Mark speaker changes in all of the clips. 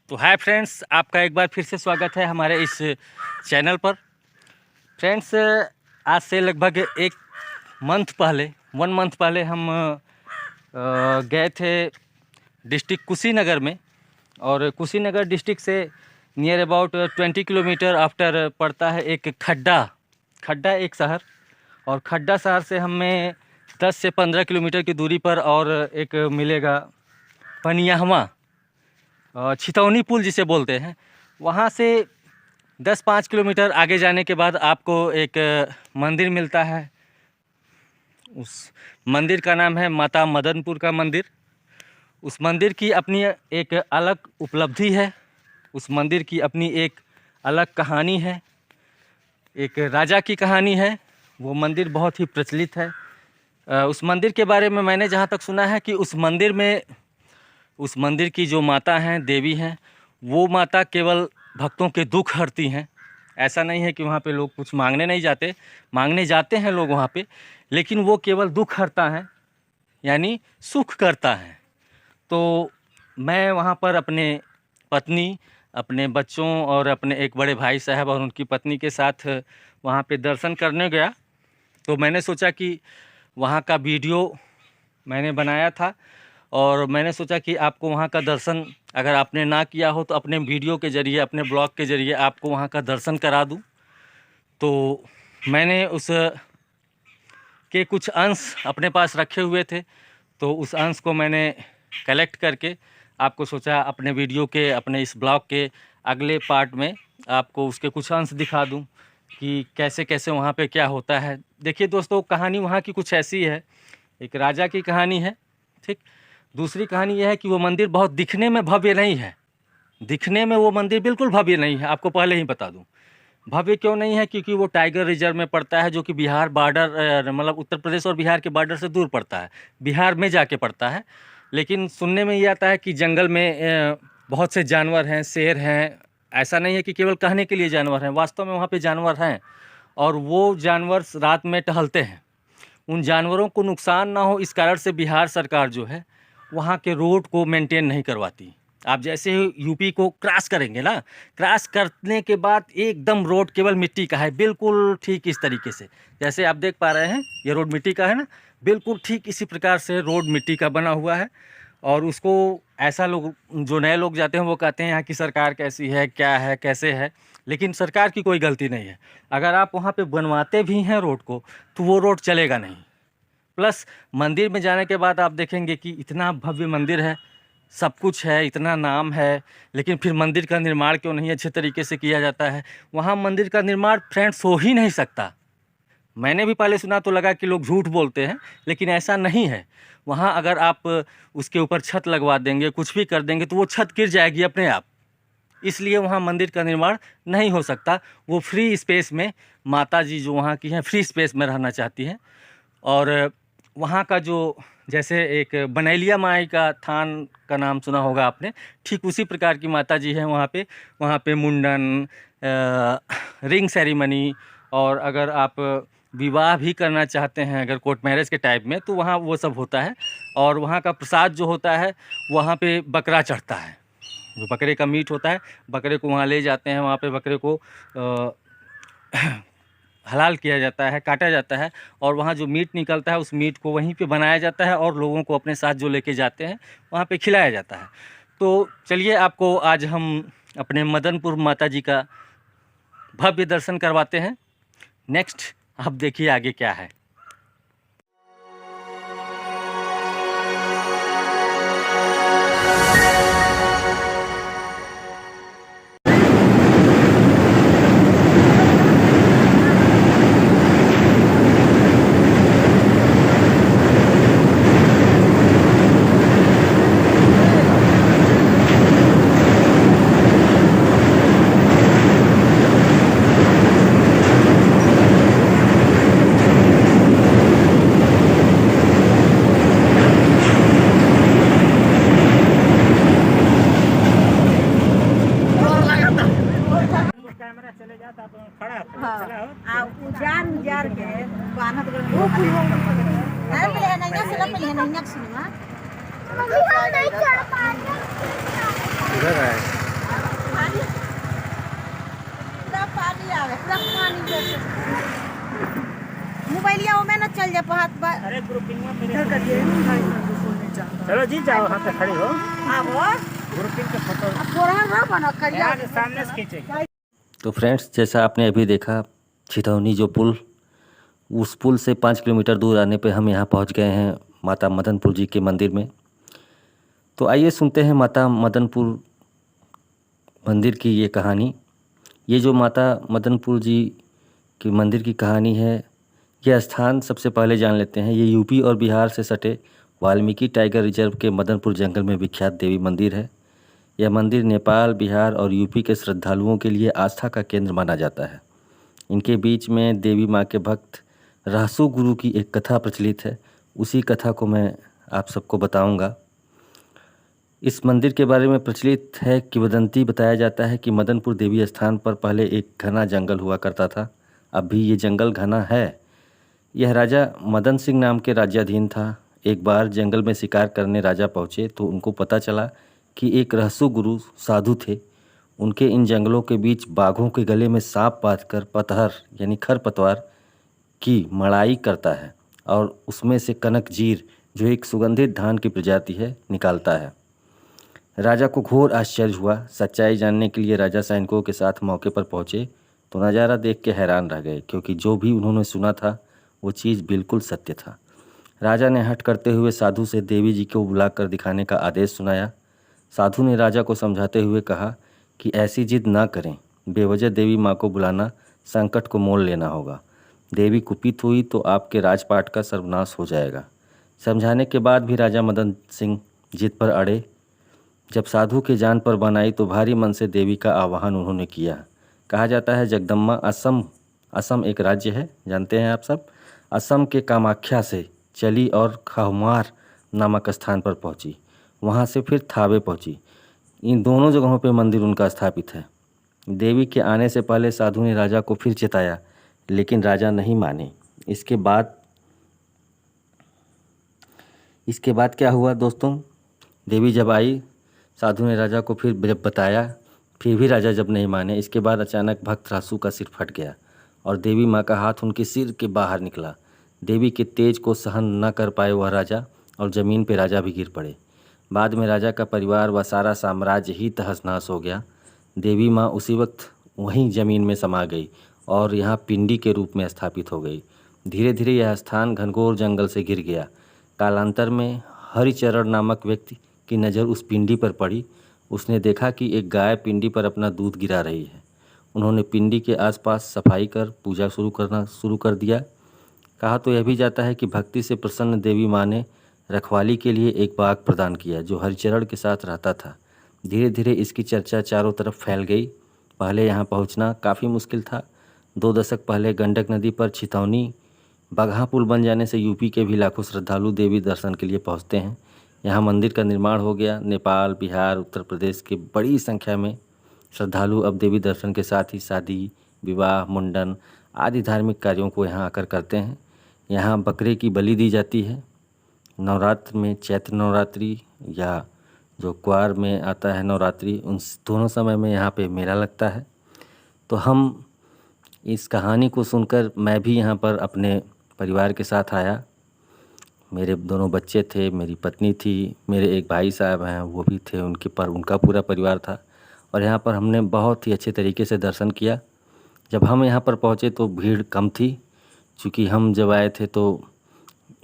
Speaker 1: तो hi friends, आपका एक बार फिर से स्वागत है हमारे इस चैनल पर। फ्रेंड्स, आज से लगभग वन मंथ पहले हम गए थे डिस्ट्रिक्ट कुशीनगर में। और कुशीनगर डिस्ट्रिक्ट से नियर अबाउट 20 किलोमीटर आफ्टर पड़ता है एक खड्डा एक शहर। और खड्डा शहर से हमें 10 से 15 किलोमीटर की दूरी पर और एक मिलेगा पनियाहवा, छितौनी पुल जिसे बोलते हैं। वहाँ से 10-5 किलोमीटर आगे जाने के बाद आपको एक मंदिर मिलता है। उस मंदिर का नाम है माता मदनपुर का मंदिर। उस मंदिर की अपनी एक अलग उपलब्धि है, उस मंदिर की अपनी एक अलग कहानी है, एक राजा की कहानी है। वो मंदिर बहुत ही प्रचलित है। उस मंदिर के बारे में मैंने जहाँ तक सुना है कि उस मंदिर की जो माता हैं, देवी हैं, वो माता केवल भक्तों के दुख हरती हैं। ऐसा नहीं है कि वहाँ पे लोग कुछ मांगने जाते हैं लोग वहाँ पे, लेकिन वो केवल दुख हरता है, यानी सुख करता है। तो मैं वहाँ पर अपने पत्नी, अपने बच्चों और अपने एक बड़े भाई साहब और उनकी पत्नी के साथ वहाँ पे दर्शन करने गया। तो मैंने सोचा कि वहाँ का वीडियो मैंने बनाया था और मैंने सोचा कि आपको वहाँ का दर्शन अगर आपने ना किया हो तो अपने वीडियो के ज़रिए, अपने ब्लॉग के ज़रिए आपको वहाँ का दर्शन करा दूँ। तो मैंने उस के कुछ अंश अपने पास रखे हुए थे, तो उस अंश को मैंने कलेक्ट करके आपको सोचा अपने वीडियो के, अपने इस ब्लॉग के अगले पार्ट में आपको उसके कुछ अंश दिखा दूं कि कैसे कैसे वहाँ पे क्या होता है। देखिए दोस्तों, कहानी वहाँ की कुछ ऐसी है। एक राजा की कहानी है, ठीक। दूसरी कहानी यह है कि वो मंदिर बहुत दिखने में भव्य नहीं है। दिखने में वो मंदिर बिल्कुल भव्य नहीं है, आपको पहले ही बता दूं। भव्य क्यों नहीं है? क्योंकि वो टाइगर रिजर्व में पड़ता है, जो कि बिहार बॉर्डर, मतलब उत्तर प्रदेश और बिहार के बॉर्डर से दूर पड़ता है, बिहार में जाके पड़ता है। लेकिन सुनने में ये आता है कि जंगल में बहुत से जानवर हैं, शेर हैं। ऐसा नहीं है कि केवल कहने के लिए जानवर हैं, वास्तव में वहाँ पे जानवर हैं। और वो जानवर रात में टहलते हैं। उन जानवरों को नुकसान ना हो, इस कारण से बिहार सरकार जो है वहाँ के रोड को मेंटेन नहीं करवाती। आप जैसे ही यूपी को क्रॉस करेंगे ना, क्रॉस करने के बाद एकदम रोड केवल मिट्टी का है, बिल्कुल ठीक इस तरीके से जैसे आप देख पा रहे हैं ये रोड मिट्टी का है ना, बिल्कुल ठीक इसी प्रकार से रोड मिट्टी का बना हुआ है। और उसको ऐसा लोग, जो नए लोग जाते हैं वो कहते हैं यहाँ की सरकार कैसी है, क्या है, कैसे है। लेकिन सरकार की कोई गलती नहीं है। अगर आप वहाँ पे बनवाते भी हैं रोड को तो वो रोड चलेगा नहीं। प्लस मंदिर में जाने के बाद आप देखेंगे कि इतना भव्य मंदिर है, सब कुछ है, इतना नाम है, लेकिन फिर मंदिर का निर्माण क्यों नहीं अच्छे तरीके से किया जाता है? वहाँ मंदिर का निर्माण फ्रेंड्स हो ही नहीं सकता। मैंने भी पहले सुना तो लगा कि लोग झूठ बोलते हैं, लेकिन ऐसा नहीं है। वहाँ अगर आप उसके ऊपर छत लगवा देंगे, कुछ भी कर देंगे, तो वो छत गिर जाएगी अपने आप। इसलिए वहाँ मंदिर का निर्माण नहीं हो सकता। वो फ्री स्पेस में, माता जी जो वहाँ की हैं फ्री स्पेस में रहना चाहती हैं। और वहाँ का जो, जैसे एक बनैलिया माई का थान का नाम सुना होगा आपने, ठीक उसी प्रकार की माता जी हैं वहाँ पे मुंडन, रिंग सेरेमनी, और अगर आप विवाह भी करना चाहते हैं अगर कोर्ट मैरिज के टाइप में, तो वहाँ वो सब होता है। और वहाँ का प्रसाद जो होता है, वहाँ पे बकरा चढ़ता है, जो बकरे का मीट होता है, बकरे को वहाँ ले जाते हैं, वहाँ पे बकरे को हलाल किया जाता है, काटा जाता है, और वहाँ जो मीट निकलता है उस मीट को वहीं पे बनाया जाता है और लोगों को अपने साथ जो लेके जाते हैं वहाँ पे खिलाया जाता है। तो चलिए आपको आज हम अपने मदनपुर माता जी का भव्य दर्शन करवाते हैं। नेक्स्ट आप देखिए आगे क्या है।
Speaker 2: उजार के बानत गल वो अरे मिले नैया से लप मिले नैया सुनवा
Speaker 3: मम्मी हम नहीं चढ़ पाएंगे
Speaker 1: इधर है।
Speaker 2: नहीं आवे पूरा पानी जैसे मोबाइलिया में ना चल जा हाथ
Speaker 3: अरे ग्रुपिंग में मेरे चलो जी जाओ वहाँ पे खड़े हो
Speaker 2: आवो
Speaker 3: ग्रुपिंग के फोटो
Speaker 2: अब फोरन रो बनो करिया
Speaker 3: यहाँ के सामने से खींचे।
Speaker 1: तो फ्रेंड्स, जैसा आपने अभी देखा छितौनी जो पुल, उस पुल से 5 किलोमीटर दूर आने पे हम यहाँ पहुँच गए हैं माता मदनपुर जी के मंदिर में। तो आइए सुनते हैं माता मदनपुर मंदिर की ये कहानी। ये जो माता मदनपुर जी की मंदिर की कहानी है, यह स्थान सबसे पहले जान लेते हैं। ये यूपी और बिहार से सटे वाल्मीकि टाइगर रिजर्व के मदनपुर जंगल में विख्यात देवी मंदिर है। यह मंदिर नेपाल, बिहार और यूपी के श्रद्धालुओं के लिए आस्था का केंद्र माना जाता है। इनके बीच में देवी माँ के भक्त रहसु गुरु की एक कथा प्रचलित है। उसी कथा को मैं आप सबको बताऊंगा। इस मंदिर के बारे में प्रचलित है, किंवदंती बताया जाता है कि मदनपुर देवी स्थान पर पहले एक घना जंगल हुआ करता था। अब भी ये जंगल घना है। यह राजा मदन सिंह नाम के राज्याधीन था। एक बार जंगल में शिकार करने राजा पहुँचे तो उनको पता चला कि एक रहसु गुरु साधु थे। उनके इन जंगलों के बीच बाघों के गले में सांप बांधकर पतहर यानी खरपतवार की मड़ाई करता है और उसमें से कनक जीर, जो एक सुगंधित धान की प्रजाति है, निकालता है। राजा को घोर आश्चर्य हुआ। सच्चाई जानने के लिए राजा सैनिकों के साथ मौके पर पहुँचे तो नज़ारा देख के हैरान रह गए, क्योंकि जो भी उन्होंने सुना था वो चीज़ बिल्कुल सत्य था। राजा ने हट करते हुए साधु से देवी जी को बुलाकर दिखाने का आदेश सुनाया। साधु ने राजा को समझाते हुए कहा कि ऐसी जिद ना करें, बेवजह देवी माँ को बुलाना संकट को मोल लेना होगा। देवी कुपित हुई तो आपके राजपाट का सर्वनाश हो जाएगा। समझाने के बाद भी राजा मदन सिंह जिद पर अड़े। जब साधु के जान पर बनाई तो भारी मन से देवी का आवाहन उन्होंने किया। कहा जाता है जगदम्बा असम एक राज्य है, जानते हैं आप सब। असम के कामाख्या से चली और खहमार नामक स्थान पर पहुंची। वहां से फिर थावे पहुंची। इन दोनों जगहों पे मंदिर उनका स्थापित है। देवी के आने से पहले साधु ने राजा को फिर चिताया, लेकिन राजा नहीं माने। इसके बाद क्या हुआ दोस्तों, देवी जब आई, साधु ने राजा को फिर जब बताया, फिर भी राजा जब नहीं माने, इसके बाद अचानक भक्त रहसु का सिर फट गया और देवी माँ का हाथ उनके सिर के बाहर निकला। देवी के तेज को सहन न कर पाए वह राजा और ज़मीन पे राजा भी गिर पड़े। बाद में राजा का परिवार व सारा साम्राज्य ही तहस नहस हो गया। देवी माँ उसी वक्त वहीं ज़मीन में समा गई और यहाँ पिंडी के रूप में स्थापित हो गई। धीरे धीरे यह स्थान घनघोर जंगल से घिर गया। कालांतर में हरिचरण नामक व्यक्ति की नज़र उस पिंडी पर पड़ी। उसने देखा कि एक गाय पिंडी पर अपना दूध गिरा रही है। उन्होंने पिंडी के आसपास सफाई कर पूजा शुरू कर दिया। कहा तो यह भी जाता है कि भक्ति से प्रसन्न देवी माँ ने रखवाली के लिए एक बाघ प्रदान किया, जो हरिचरण के साथ रहता था। धीरे धीरे इसकी चर्चा चारों तरफ फैल गई। पहले यहाँ पहुँचना काफ़ी मुश्किल था। 2 दशक पहले गंडक नदी पर छितौनी बगहा पुल बन जाने से यूपी के भी लाखों श्रद्धालु देवी दर्शन के लिए पहुँचते हैं। यहाँ मंदिर का निर्माण हो गया। नेपाल, बिहार, उत्तर प्रदेश के बड़ी संख्या में श्रद्धालु अब देवी दर्शन के साथ ही शादी, विवाह, मुंडन आदि धार्मिक कार्यों को यहाँ आकर करते हैं। यहाँ बकरे की बलि दी जाती है। नवरात्र में, चैत्र नवरात्रि या जो क्वार में आता है नवरात्रि, उन दोनों समय में यहाँ पे मेला लगता है। तो हम इस कहानी को सुनकर मैं भी यहाँ पर अपने परिवार के साथ आया। मेरे दोनों बच्चे थे, मेरी पत्नी थी, मेरे एक भाई साहब हैं वो भी थे, उनका पूरा परिवार था और यहाँ पर हमने बहुत ही अच्छे तरीके से दर्शन किया। जब हम यहाँ पर पहुँचे तो भीड़ कम थी, क्योंकि हम जब आए थे तो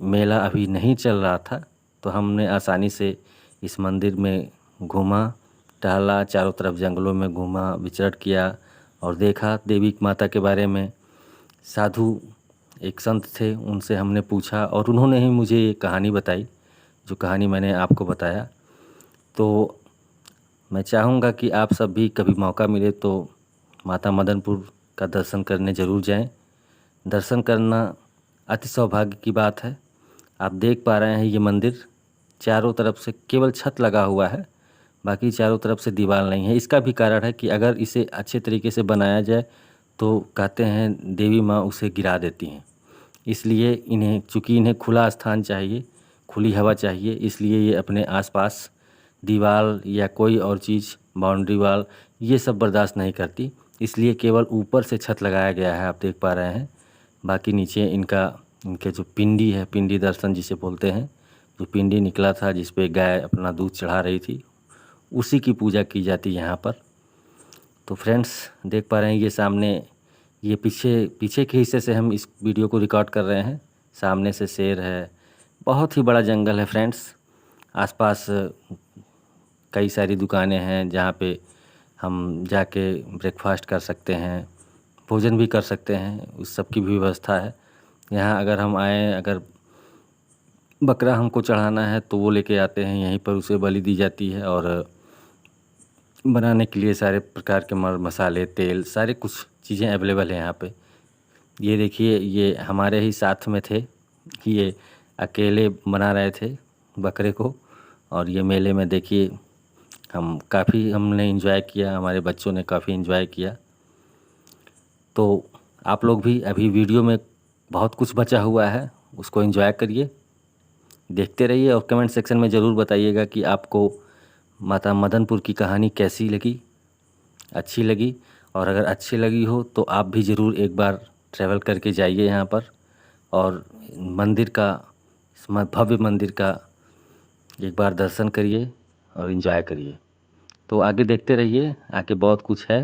Speaker 1: मेला अभी नहीं चल रहा था। तो हमने आसानी से इस मंदिर में घूमा, टहला, चारों तरफ जंगलों में घूमा, विचरण किया और देखा देवी माता के बारे में। साधु एक संत थे, उनसे हमने पूछा और उन्होंने ही मुझे ये कहानी बताई, जो कहानी मैंने आपको बताया। तो मैं चाहूँगा कि आप सब भी कभी मौका मिले तो माता मदनपुर का दर्शन करने ज़रूर जाएं। दर्शन करना अति सौभाग्य की बात है। आप देख पा रहे हैं ये मंदिर चारों तरफ से केवल छत लगा हुआ है, बाकी चारों तरफ से दीवार नहीं है। इसका भी कारण है कि अगर इसे अच्छे तरीके से बनाया जाए तो कहते हैं देवी माँ उसे गिरा देती हैं। इसलिए चूँकि इन्हें खुला स्थान चाहिए, खुली हवा चाहिए, इसलिए ये अपने आसपास दीवार या कोई और चीज़, बाउंड्री वाल, ये सब बर्दाश्त नहीं करती। इसलिए केवल ऊपर से छत लगाया गया है, आप देख पा रहे हैं। बाकी नीचे इनके जो पिंडी है, पिंडी दर्शन जिसे बोलते हैं, जो पिंडी निकला था जिस पे गाय अपना दूध चढ़ा रही थी, उसी की पूजा की जाती है यहाँ पर। तो फ्रेंड्स देख पा रहे हैं ये सामने, ये पीछे के हिस्से से हम इस वीडियो को रिकॉर्ड कर रहे हैं। सामने से शेर है, बहुत ही बड़ा जंगल है फ्रेंड्स। आसपास कई सारी दुकानें हैं जहाँ पे हम जाके ब्रेकफास्ट कर सकते हैं, भोजन भी कर सकते हैं, उस सब की भी व्यवस्था है यहाँ। अगर हम आएँ, अगर बकरा हमको चढ़ाना है तो वो लेके आते हैं, यहीं पर उसे बलि दी जाती है। और बनाने के लिए सारे प्रकार के मसाले, तेल, सारे कुछ चीज़ें अवेलेबल हैं यहाँ पे। ये देखिए, ये हमारे ही साथ में थे, ये अकेले बना रहे थे बकरे को। और ये मेले में देखिए हमने एंजॉय किया, हमारे बच्चों ने काफ़ी एंजॉय किया। तो आप लोग भी अभी वीडियो में बहुत कुछ बचा हुआ है, उसको एंजॉय करिए, देखते रहिए और कमेंट सेक्शन में ज़रूर बताइएगा कि आपको माता मदनपुर की कहानी कैसी लगी, अच्छी लगी। और अगर अच्छी लगी हो तो आप भी ज़रूर एक बार ट्रैवल करके जाइए यहाँ पर और मंदिर का, इस भव्य मंदिर का एक बार दर्शन करिए और एंजॉय करिए। तो आगे देखते रहिए, आगे बहुत कुछ है।